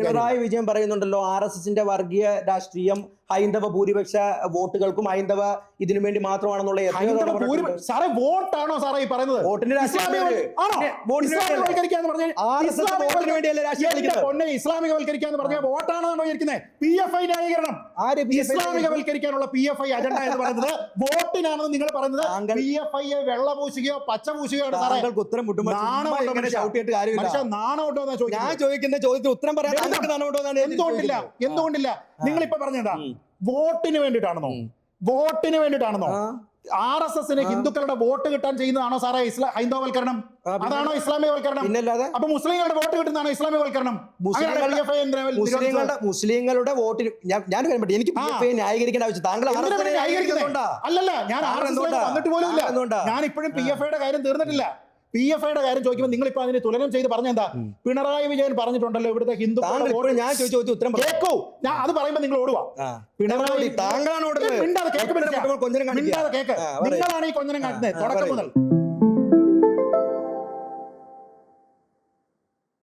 പിണറായി വിജയൻ പറയുന്നുണ്ടല്ലോ RSSന്റെ വർഗീയ രാഷ്ട്രീയം ഹൈന്ദവ ഭൂരിപക്ഷ വോട്ടുകൾക്കും ഹൈന്ദവ ഇതിനു വേണ്ടി മാത്രമാണെന്നുള്ള സാറേ വോട്ടാണോ സാറേ ഈ പറയുന്നത്? വോട്ടിന്റെ ഇസ്ലാമികവൽക്കരിക്കാന്ന് പറഞ്ഞാൽ വോട്ടാണോ ഇരിക്കുന്നത്? PFI ന്യായീകരണം, ഇസ്ലാമികവൽക്കരിക്കാനുള്ള PFI അജണ്ട എന്ന് പറയുന്നത് വോട്ടിനാണെന്ന് നിങ്ങൾ പറയുന്നത്. PFI വെള്ളപൂശുകയോ പച്ചപൂശുകയോ ആണ് സാറേ. ഉത്തരം നാണമുണ്ടോ എന്നാ ചോദിക്കുന്നത്. ഞാൻ ചോദിക്കുന്ന ചോദ്യത്തിന് ഉത്തരം പറയാൻ എന്തുകൊണ്ടില്ല? നിങ്ങളിപ്പോ പറഞ്ഞതാ വോട്ടിന് വേണ്ടിയിട്ടാണെന്നോ? വോട്ടിന് വേണ്ടിയിട്ടാണെന്നോ? RSSന് ഹിന്ദുക്കളുടെ വോട്ട് കിട്ടാൻ ചെയ്യുന്നതാണോ സാറേ ഹൈന്ദവവൽക്കരണം? അതാണോ ഇസ്ലാമികവൽക്കരണം? അപ്പൊ മുസ്ലിങ്ങളുടെ വോട്ട് കിട്ടുന്നതാണോ ഇസ്ലാമികവൽക്കരണം? മുസ്ലിങ്ങളുടെ വോട്ടിന് എനിക്ക് ന്യായീകരിക്കേണ്ട ആവശ്യം താങ്കൾ അല്ലല്ല, ഞാൻ വന്നിട്ട് പോലും ഇല്ല. ഞാൻ ഇപ്പോഴും PFIയുടെ കാര്യം തീർന്നിട്ടില്ല. PFIയുടെ കാര്യം ചോദിക്കുമ്പോൾ നിങ്ങൾ ഇപ്പൊ അതിന് തുലനം ചെയ്ത് പറഞ്ഞെന്താ? പിണറായി വിജയൻ പറഞ്ഞിട്ടുണ്ടല്ലോ ഇവിടുത്തെ ഹിന്ദു. ഞാൻ ചോദിച്ച ഉത്തരം കേൾക്കൂ. ഞാൻ അത് പറയുമ്പോ നിങ്ങൾ ഓടുവാ. പിണറായി താങ്കളാണ് നിങ്ങളാണ് ഈ കൊഞ്ഞനം കാട്ടുന്നത് തുടക്കം മുതൽ.